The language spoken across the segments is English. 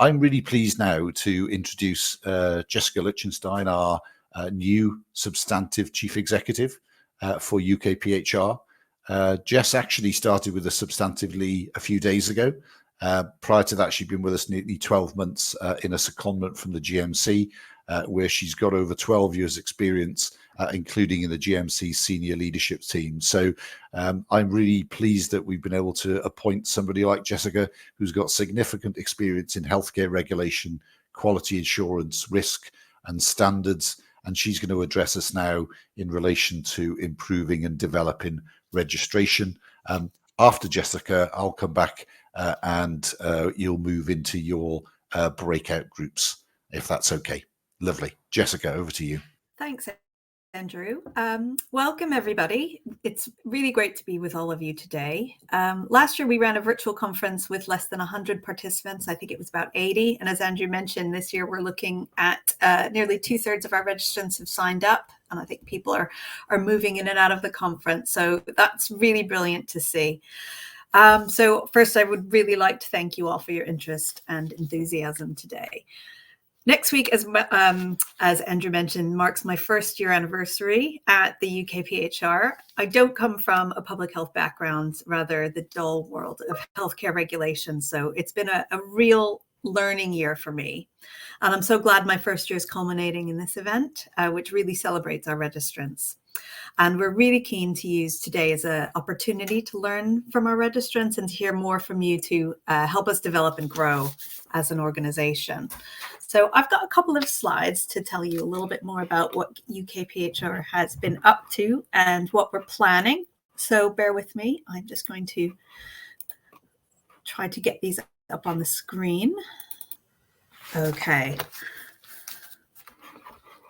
I'm really pleased now to introduce Jessica Lichtenstein, our new substantive chief executive for UKPHR. Jess actually started with us substantively a few days ago. Prior to that, she'd been with us nearly 12 months in a secondment from the GMC, where she's got over 12 years experience, including in the GMC senior leadership team. So I'm really pleased that we've been able to appoint somebody like Jessica, who's got significant experience in healthcare regulation, quality assurance, risk and standards. And she's going to address us now in relation to improving and developing registration. After Jessica, I'll come back and you'll move into your breakout groups, if that's okay. Lovely. Jessica, over to you. Thanks, Andrew. Welcome, everybody. It's really great to be with all of you today. Last year, we ran a virtual conference with less than 100 participants. I think it was about 80. And as Andrew mentioned, this year, we're looking at nearly 2/3 of our registrants have signed up. And I think people are moving in and out of the conference. So that's really brilliant to see. So first, I would really like to thank you all for your interest and enthusiasm today. Next week, as Andrew mentioned, marks my first year anniversary at the UKPHR. I don't come from a public health background, rather the dull world of healthcare regulation. So it's been a real learning year for me. And I'm so glad my first year is culminating in this event, which really celebrates our registrants. And we're really keen to use today as an opportunity to learn from our registrants and to hear more from you to help us develop and grow as an organization. So I've got a couple of slides to tell you a little bit more about what UKPHR has been up to and what we're planning. So bear with me. I'm just going to try to get these up on the screen. Okay.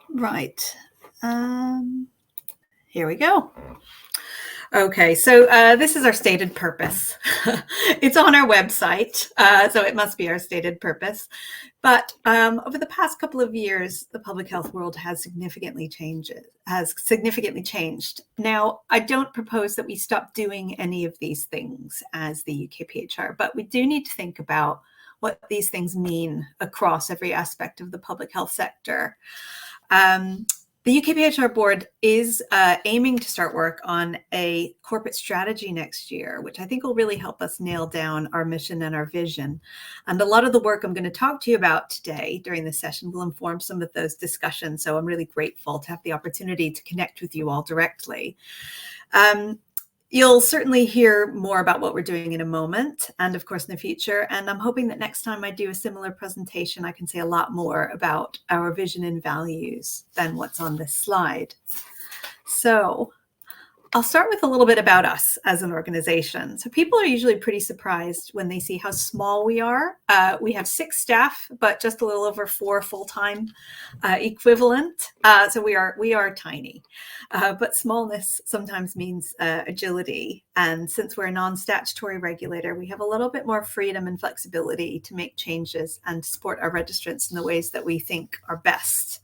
Right. Here we go. Okay, so this is our stated purpose. It's on our website, so it must be our stated purpose. But over the past couple of years, the public health world has significantly changed. Now, I don't propose that we stop doing any of these things as the UKPHR, but we do need to think about what these things mean across every aspect of the public health sector. The UKPHR board is aiming to start work on a corporate strategy next year, which I think will really help us nail down our mission and our vision. And a lot of the work I'm going to talk to you about today during this session will inform some of those discussions. So I'm really grateful to have the opportunity to connect with you all directly. You'll certainly hear more about what we're doing in a moment and, of course, in the future. And I'm hoping that next time I do a similar presentation, I can say a lot more about our vision and values than what's on this slide. So I'll start with a little bit about us as an organization. So people are usually pretty surprised when they see how small we are. We have 6 staff, but just a little over 4 full-time equivalent. So we are tiny, but smallness sometimes means agility. And since we're a non-statutory regulator, we have a little bit more freedom and flexibility to make changes and to support our registrants in the ways that we think are best.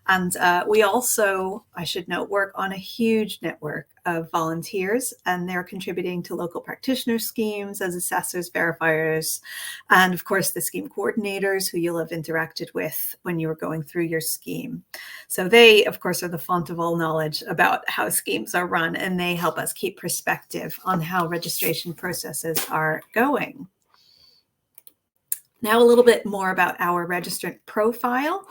And we also, I should note, work on a huge network of volunteers, and they're contributing to local practitioner schemes as assessors, verifiers, and of course the scheme coordinators who you'll have interacted with when you were going through your scheme. So they, of course, are the font of all knowledge about how schemes are run, and they help us keep perspective on how registration processes are going. Now a little bit more about our registrant profile.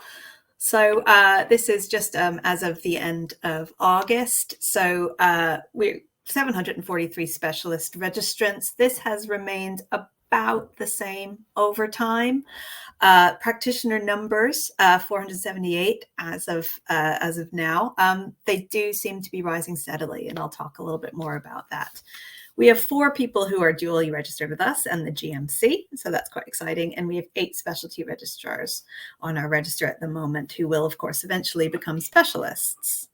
So this is just as of the end of August. So we're 743 specialist registrants. This has remained about the same over time. Practitioner numbers, 478 as of now. They do seem to be rising steadily, and I'll talk a little bit more about that. We have 4 people who are dually registered with us and the GMC, so that's quite exciting. And we have 8 specialty registrars on our register at the moment who will, of course, eventually become specialists.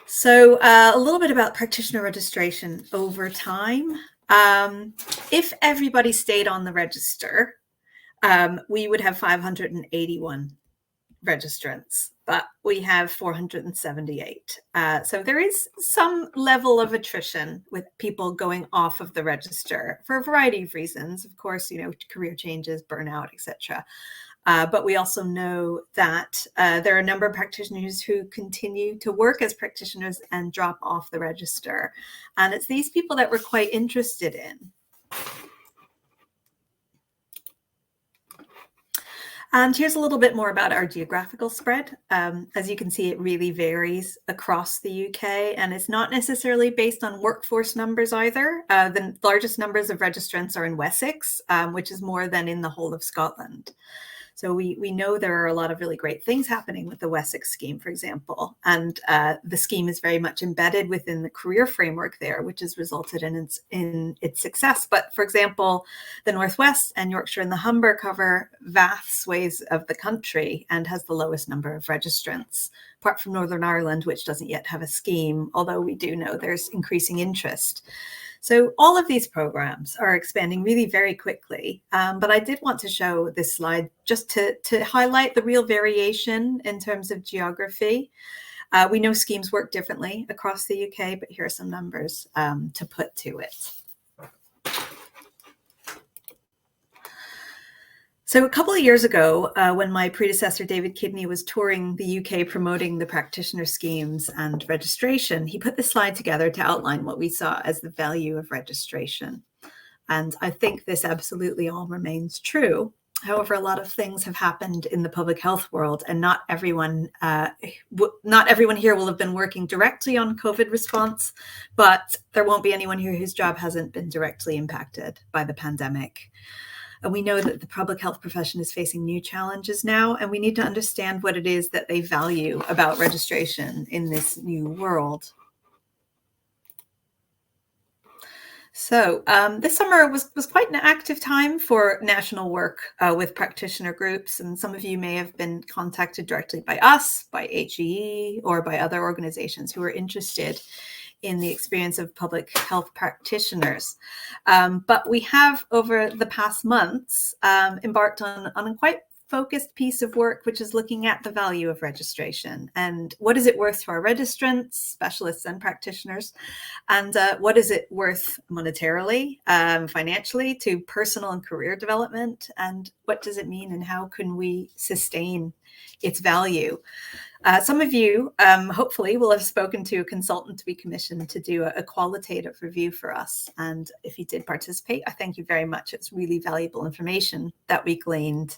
So a little bit about practitioner registration over time. If everybody stayed on the register, we would have 581 registrants, but we have 478. So there is some level of attrition with people going off of the register for a variety of reasons. Of course, career changes, burnout, etc. But we also know that there are a number of practitioners who continue to work as practitioners and drop off the register. And it's these people that we're quite interested in. And here's a little bit more about our geographical spread. As you can see, it really varies across the UK, and it's not necessarily based on workforce numbers either. The largest numbers of registrants are in Wessex, which is more than in the whole of Scotland. So we know there are a lot of really great things happening with the Wessex scheme, for example, and the scheme is very much embedded within the career framework there, which has resulted in its success. But for example, the Northwest and Yorkshire and the Humber cover vast swathes of the country and has the lowest number of registrants, apart from Northern Ireland, which doesn't yet have a scheme, although we do know there's increasing interest. So all of these programs are expanding really very quickly, but I did want to show this slide just to highlight the real variation in terms of geography. We know schemes work differently across the UK, but here are some numbers to put to it. So a couple of years ago, when my predecessor, David Kidney, was touring the UK promoting the practitioner schemes and registration, he put this slide together to outline what we saw as the value of registration. And I think this absolutely all remains true. However, a lot of things have happened in the public health world, and not everyone here will have been working directly on COVID response, but there won't be anyone here whose job hasn't been directly impacted by the pandemic. And we know that the public health profession is facing new challenges now, and we need to understand what it is that they value about registration in this new world. So this summer was quite an active time for national work with practitioner groups, and some of you may have been contacted directly by us, by HEE, or by other organizations who are interested in the experience of public health practitioners. But we have, over the past months, embarked on a quite focused piece of work, which is looking at the value of registration and what is it worth to our registrants, specialists and practitioners, and what is it worth monetarily, financially, to personal and career development, and what does it mean and how can we sustain its value. Some of you hopefully will have spoken to a consultant we commissioned to do a qualitative review for us. And if you did participate, I thank you very much. It's really valuable information that we gleaned.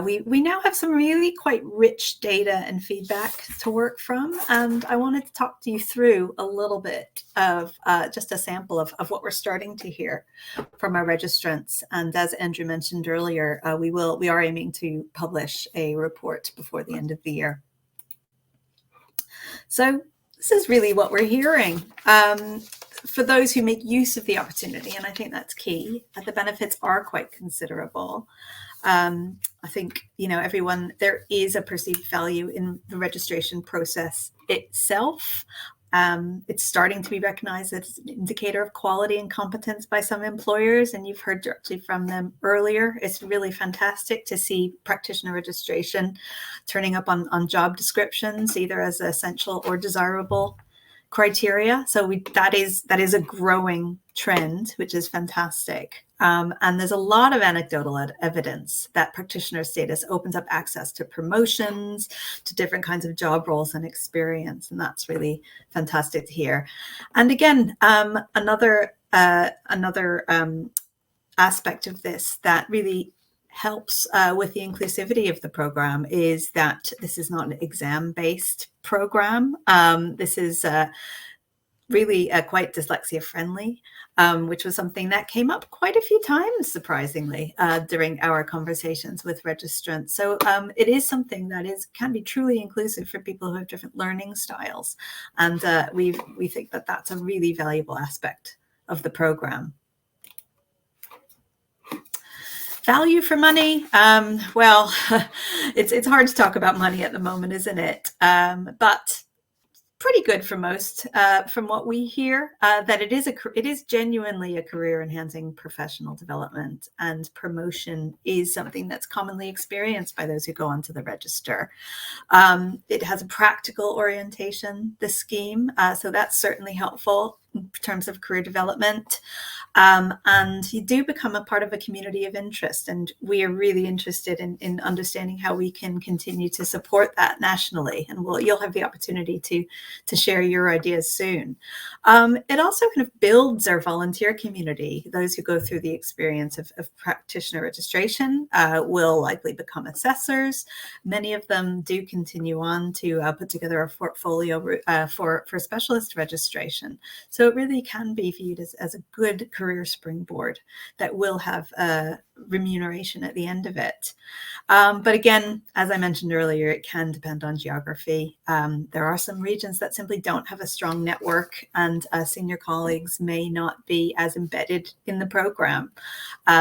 We now have some really quite rich data and feedback to work from. And I wanted to talk to you through a little bit of just a sample of what we're starting to hear from our registrants. And as Andrew mentioned earlier, we are aiming to publish a report before the end of the year. So this is really what we're hearing. For those who make use of the opportunity, and I think that's key, the benefits are quite considerable. I think, there is a perceived value in the registration process itself. It's starting to be recognized as an indicator of quality and competence by some employers, and you've heard directly from them earlier. It's really fantastic to see practitioner registration turning up on job descriptions, either as essential or desirable criteria. So that is a growing trend, which is fantastic. And there's a lot of anecdotal evidence that practitioner status opens up access to promotions, to different kinds of job roles and experience. And that's really fantastic to hear. And again, another aspect of this that really helps with the inclusivity of the program is that this is not an exam-based program. This is really quite dyslexia friendly, which was something that came up quite a few times, surprisingly, during our conversations with registrants. So it is something that can be truly inclusive for people who have different learning styles. And we think that that's a really valuable aspect of the program. Value for money. Well, it's hard to talk about money at the moment, isn't it? But pretty good for most, from what we hear, that it is genuinely a career-enhancing professional development, and promotion is something that's commonly experienced by those who go onto the register. It has a practical orientation, the scheme, so that's certainly helpful in terms of career development. And you do become a part of a community of interest, and we are really interested in understanding how we can continue to support that nationally. And you'll have the opportunity to share your ideas soon. It also kind of builds our volunteer community. Those who go through the experience of practitioner registration will likely become assessors. Many of them do continue on to put together a portfolio for specialist registration. So it really can be viewed as a good career springboard that will have remuneration at the end of it. But again, as I mentioned earlier, it can depend on geography. There are some regions that simply don't have a strong network, and senior colleagues may not be as embedded in the program.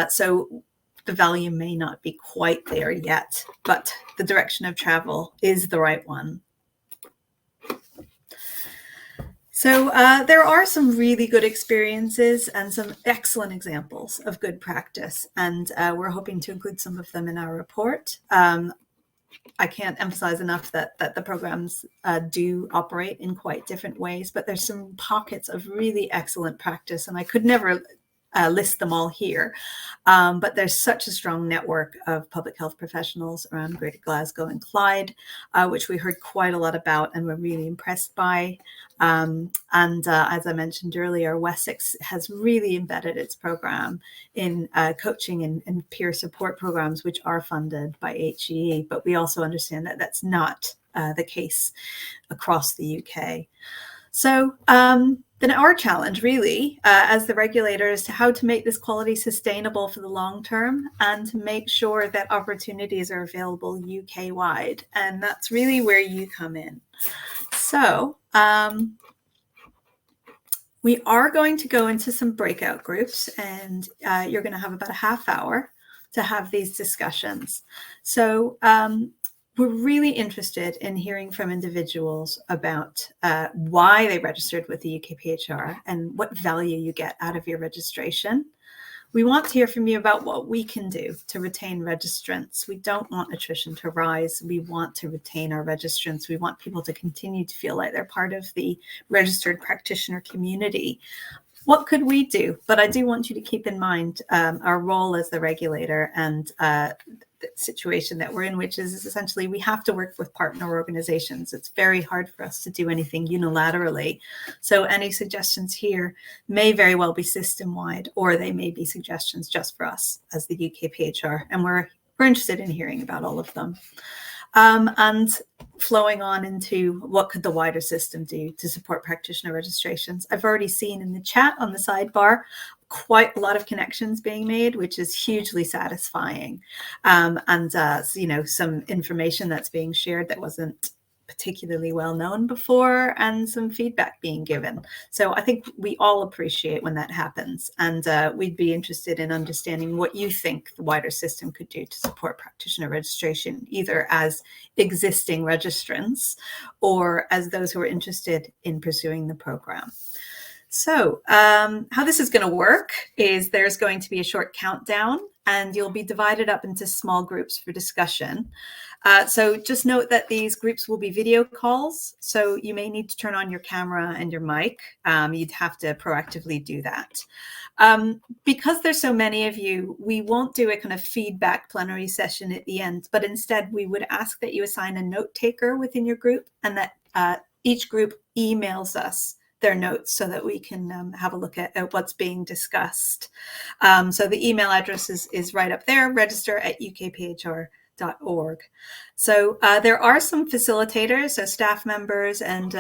So the value may not be quite there yet, but the direction of travel is the right one. So there are some really good experiences and some excellent examples of good practice, and we're hoping to include some of them in our report. I can't emphasize enough that the programs do operate in quite different ways, but there's some pockets of really excellent practice, and I could never list them all here. But there's such a strong network of public health professionals around Greater Glasgow and Clyde, which we heard quite a lot about and were really impressed by. And as I mentioned earlier, Wessex has really embedded its program in coaching and peer support programs, which are funded by HEE. But we also understand that that's not the case across the UK. So then our challenge really as the regulator is to how to make this quality sustainable for the long term and to make sure that opportunities are available UK wide. And that's really where you come in. So we are going to go into some breakout groups, and you're going to have about a half hour to have these discussions. So we're really interested in hearing from individuals about why they registered with the UKPHR and what value you get out of your registration. We want to hear from you about what we can do to retain registrants. We don't want attrition to rise. We want to retain our registrants. We want people to continue to feel like they're part of the registered practitioner community. What could we do? But I do want you to keep in mind our role as the regulator and the situation that we're in, which is essentially we have to work with partner organizations. It's very hard for us to do anything unilaterally. So any suggestions here may very well be system-wide, or they may be suggestions just for us as the UKPHR. And we're interested in hearing about all of them. And flowing on into what could the wider system do to support practitioner registrations. I've already seen in the chat on the sidebar quite a lot of connections being made, which is hugely satisfying. And you know, some information that's being shared that wasn't particularly well known before, and some feedback being given. So I think we all appreciate when that happens, and we'd be interested in understanding what you think the wider system could do to support practitioner registration, either as existing registrants or as those who are interested in pursuing the program. So how this is going to work is there's going to be a short countdown, and you'll be divided up into small groups for discussion. So just note that these groups will be video calls, so you may need to turn on your camera and your mic. You'd have to proactively do that. Because there's so many of you, we won't do a kind of feedback plenary session at the end, but instead we would ask that you assign a note taker within your group, and that each group emails us their notes so that we can have a look at what's being discussed. So the email address is right up there, register@ukphr.org. So there are some facilitators, so staff members and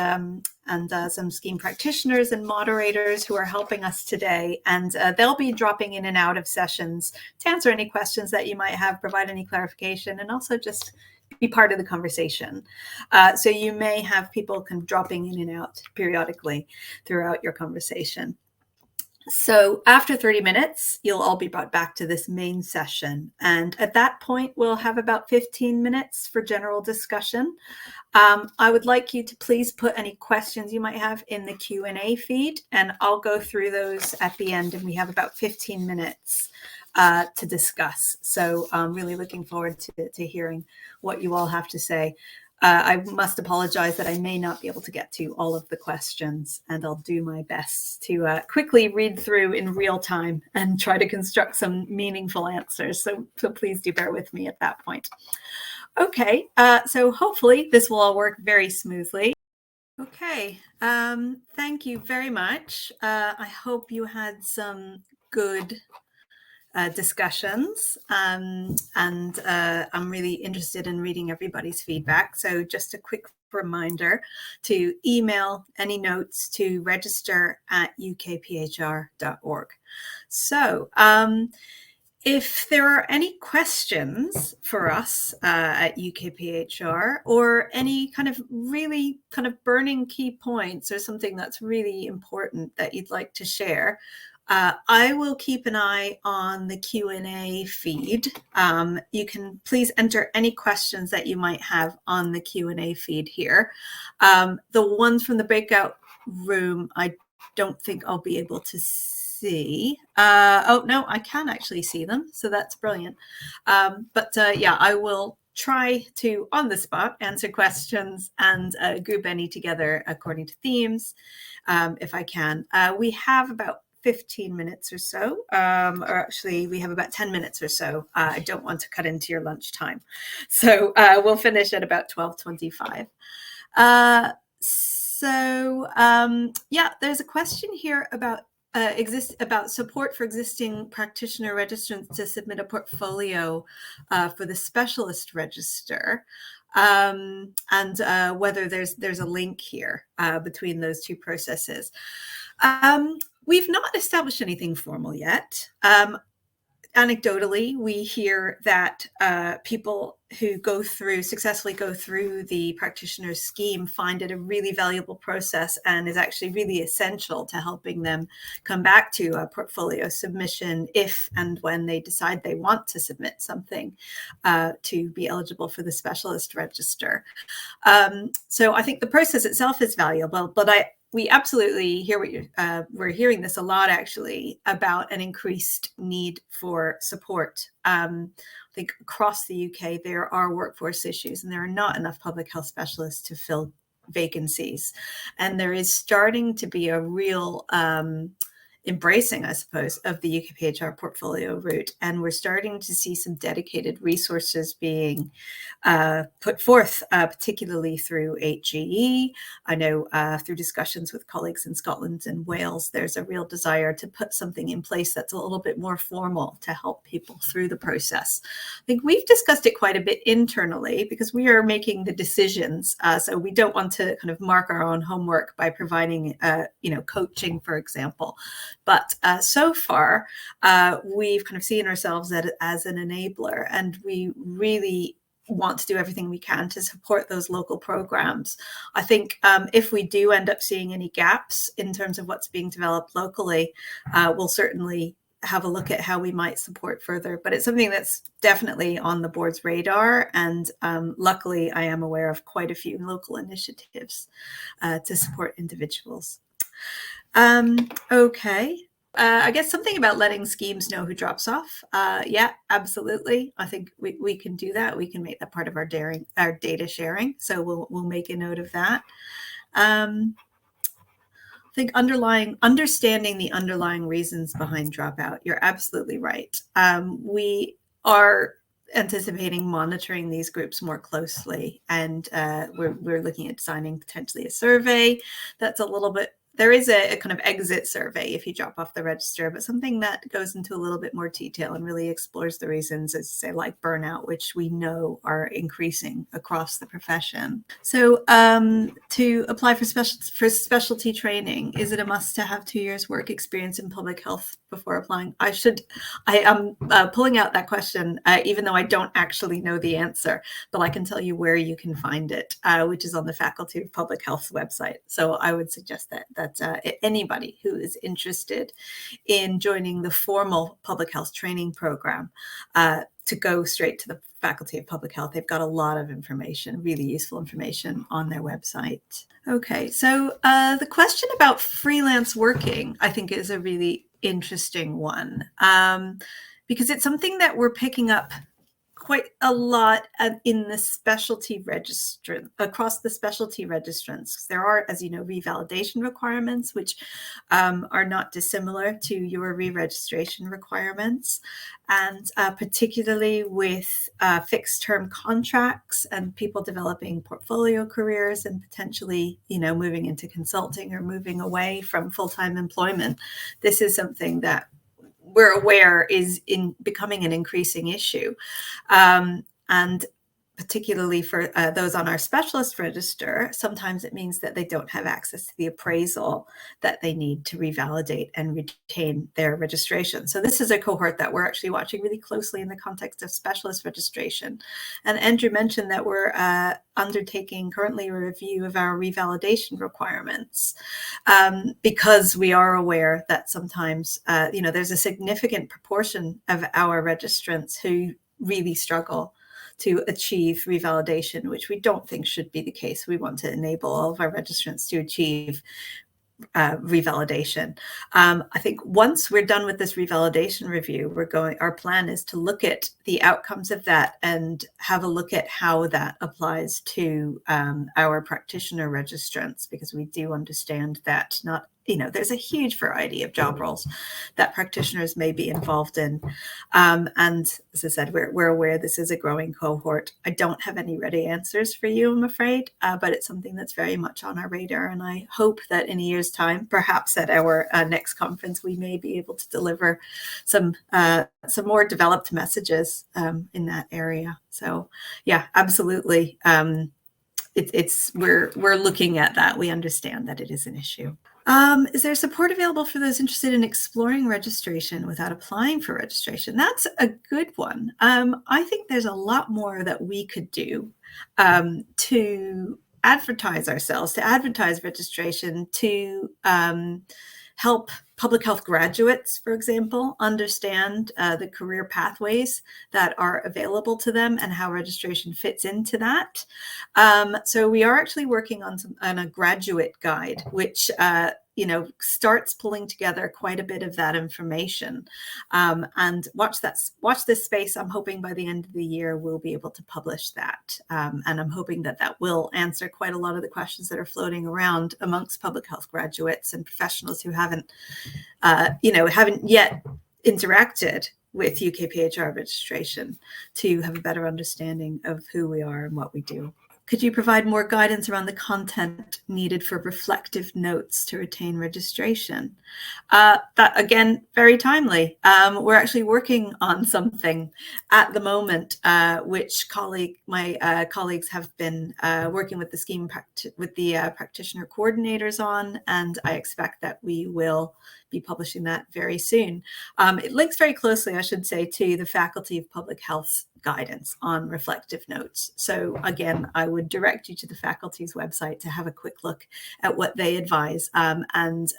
some scheme practitioners and moderators who are helping us today. And they'll be dropping in and out of sessions to answer any questions that you might have, provide any clarification, and also just be part of the conversation. So you may have people kind of dropping in and out periodically throughout your conversation. So after 30 minutes, you'll all be brought back to this main session. And at that point, we'll have about 15 minutes for general discussion. I would like you to please put any questions you might have in the Q&A feed, and I'll go through those at the end, and we have about 15 minutes to discuss. So I'm really looking forward to hearing what you all have to say. I must apologize that I may not be able to get to all of the questions, and I'll do my best to quickly read through in real time and try to construct some meaningful answers. So please do bear with me at that point. Okay, so hopefully this will all work very smoothly. Okay, thank you very much. I hope you had some good discussions, and I'm really interested in reading everybody's feedback. So just a quick reminder to email any notes to register@ukphr.org. So if there are any questions for us at UKPHR, or any kind of really kind of burning key points or something that's really important that you'd like to share, I will keep an eye on the Q&A feed. You can please enter any questions that you might have on the Q&A feed here. The ones from the breakout room, I don't think I'll be able to see. Oh, no, I can actually see them. So that's brilliant. But yeah, I will try to, on the spot, answer questions and group any together according to themes, if I can. We have about 15 minutes or so, or actually we have about 10 minutes or so. I don't want to cut into your lunchtime. So we'll finish at about 12:25. Yeah, there's a question here about support for existing practitioner registrants to submit a portfolio for the specialist register, and whether there's a link here between those two processes. We've not established anything formal yet. Anecdotally, we hear that people who successfully go through the practitioner scheme find it a really valuable process, and is actually really essential to helping them come back to a portfolio submission if and when they decide they want to submit something to be eligible for the specialist register. So I think the process itself is valuable, but we absolutely hear what we're hearing this a lot, actually, about an increased need for support. I think across the UK, there are workforce issues, and there are not enough public health specialists to fill vacancies. And there is starting to be a real embracing, I suppose, of the UKPHR portfolio route. And we're starting to see some dedicated resources being put forth, particularly through HGE. I know through discussions with colleagues in Scotland and Wales, there's a real desire to put something in place that's a little bit more formal to help people through the process. I think we've discussed it quite a bit internally because we are making the decisions. So we don't want to kind of mark our own homework by providing, coaching, for example. But so far, we've kind of seen ourselves as an enabler, and we really want to do everything we can to support those local programs. I think if we do end up seeing any gaps in terms of what's being developed locally, we'll certainly have a look at how we might support further. But it's something that's definitely on the board's radar. And luckily, I am aware of quite a few local initiatives to support individuals. Okay. I guess something about letting schemes know who drops off. Yeah, absolutely. I think we can do that. We can make that part of our data sharing. So we'll make a note of that. I think understanding the underlying reasons behind dropout. You're absolutely right. We are anticipating monitoring these groups more closely, and we're looking at designing potentially a survey that's a little bit. There is a kind of exit survey if you drop off the register, but something that goes into a little bit more detail and really explores the reasons, as say, like burnout, which we know are increasing across the profession. So to apply for specialty training, is it a must to have 2 years work experience in public health before applying? I am pulling out that question, even though I don't actually know the answer, but I can tell you where you can find it, which is on the Faculty of Public Health website. So I would suggest that that anybody who is interested in joining the formal public health training program to go straight to the Faculty of Public Health. They've got a lot of information, really useful information on their website. Okay, so the question about freelance working, I think, is a really interesting one, because it's something that we're picking up quite a lot in the specialty registrant, across the specialty registrants. There are, as you know, revalidation requirements, which are not dissimilar to your re-registration requirements. And particularly with fixed term contracts and people developing portfolio careers and potentially, moving into consulting or moving away from full-time employment, this is something that we're aware is becoming an increasing issue. And particularly for those on our specialist register, sometimes it means that they don't have access to the appraisal that they need to revalidate and retain their registration. So this is a cohort that we're actually watching really closely in the context of specialist registration. And Andrew mentioned that we're undertaking currently a review of our revalidation requirements, because we are aware that sometimes, there's a significant proportion of our registrants who really struggle to achieve revalidation, which we don't think should be the case. We want to enable all of our registrants to achieve revalidation. I think once we're done with this revalidation review, our plan is to look at the outcomes of that and have a look at how that applies to our practitioner registrants, because we do understand that there's a huge variety of job roles that practitioners may be involved in. And as I said, we're aware this is a growing cohort. I don't have any ready answers for you, I'm afraid, but it's something that's very much on our radar. And I hope that in a year's time, perhaps at our next conference, we may be able to deliver some more developed messages in that area. So yeah, absolutely. We're looking at that. We understand that it is an issue. Is there support available for those interested in exploring registration without applying for registration? That's a good one. I think there's a lot more that we could do to advertise ourselves, to advertise registration, to help public health graduates, for example, understand the career pathways that are available to them and how registration fits into that. So we are actually working on a graduate guide, which starts pulling together quite a bit of that information. And watch this space. I'm hoping by the end of the year we'll be able to publish that, and I'm hoping that will answer quite a lot of the questions that are floating around amongst public health graduates and professionals who haven't yet interacted with UKPHR registration, to have a better understanding of who we are and what we do. Could you provide more guidance around the content needed for reflective notes to retain registration? That, again, very timely. We're actually working on something at the moment, which my colleagues have been working with the scheme with the practitioner coordinators on, and I expect that we will be publishing that very soon. It links very closely, I should say, to the Faculty of Public Health's guidance on reflective notes. So again, I would direct you to the faculty's website to have a quick look at what they advise, and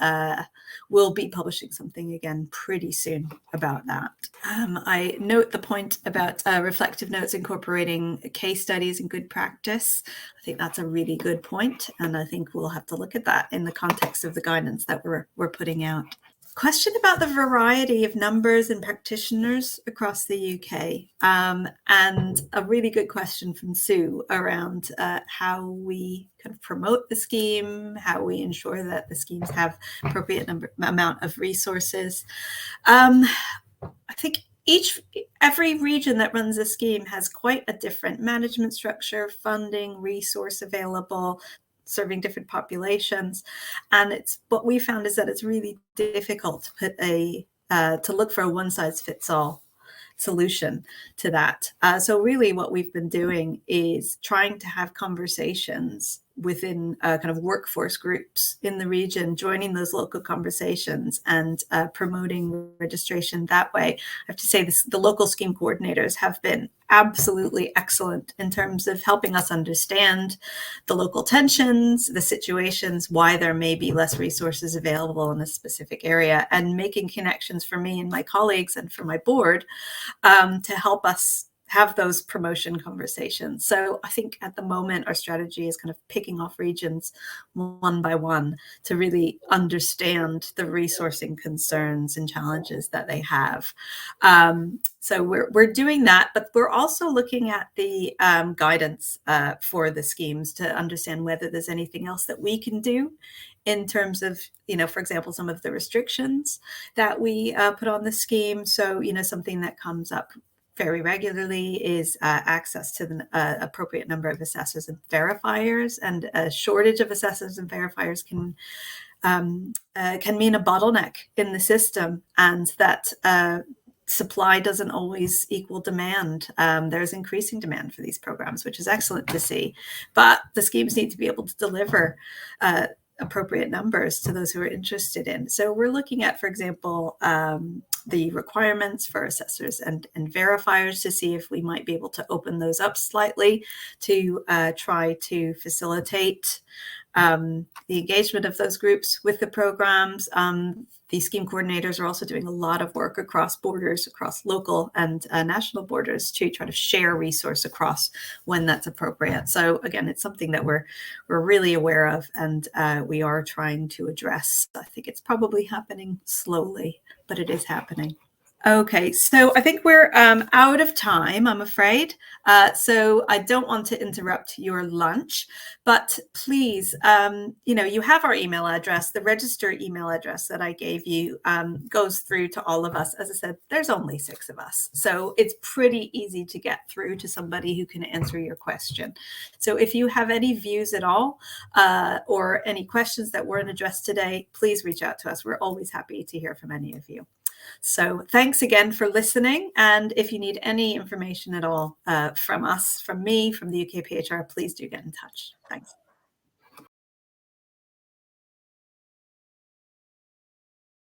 we'll be publishing something again pretty soon about that. I note the point about reflective notes incorporating case studies and good practice. I think that's a really good point, and I think we'll have to look at that in the context of the guidance that we're putting out. Question about the variety of numbers and practitioners across the UK, and a really good question from Sue around how we kind of promote the scheme, how we ensure that the schemes have appropriate amount of resources. I think every region that runs a scheme has quite a different management structure, funding, resource available, serving different populations, and what we found is that it's really difficult to put to look for a one-size-fits-all solution to that. So really what we've been doing is trying to have conversations within kind of workforce groups in the region, joining those local conversations and promoting registration that way. I have to say the local scheme coordinators have been absolutely excellent in terms of helping us understand the local tensions, the situations, why there may be less resources available in a specific area, and making connections for me and my colleagues and for my board to help us have those promotion conversations. So I think at the moment, our strategy is kind of picking off regions one by one to really understand the resourcing concerns and challenges that they have. So we're doing that, but we're also looking at the guidance for the schemes to understand whether there's anything else that we can do in terms of, for example, some of the restrictions that we put on the scheme. So, something that comes up very regularly is access to the appropriate number of assessors and verifiers, and a shortage of assessors and verifiers can mean a bottleneck in the system, and that supply doesn't always equal demand. There's increasing demand for these programs, which is excellent to see, but the schemes need to be able to deliver appropriate numbers to those who are interested in. So we're looking at, for example, the requirements for assessors and verifiers to see if we might be able to open those up slightly to try to facilitate the engagement of those groups with the programs. The scheme coordinators are also doing a lot of work across borders, across local and national borders, to try to share resource across when that's appropriate. So again, it's something that we're really aware of, and we are trying to address. I think it's probably happening slowly, but it is happening. Okay, so I think we're out of time, I'm afraid. So I don't want to interrupt your lunch, but please, you have our email address. The register email address that I gave you goes through to all of us. As I said, there's only 6 of us, so it's pretty easy to get through to somebody who can answer your question. So if you have any views at all or any questions that weren't addressed today, please reach out to us. We're always happy to hear from any of you. So thanks again for listening. And if you need any information at all from us, from me, from the UKPHR, please do get in touch. Thanks.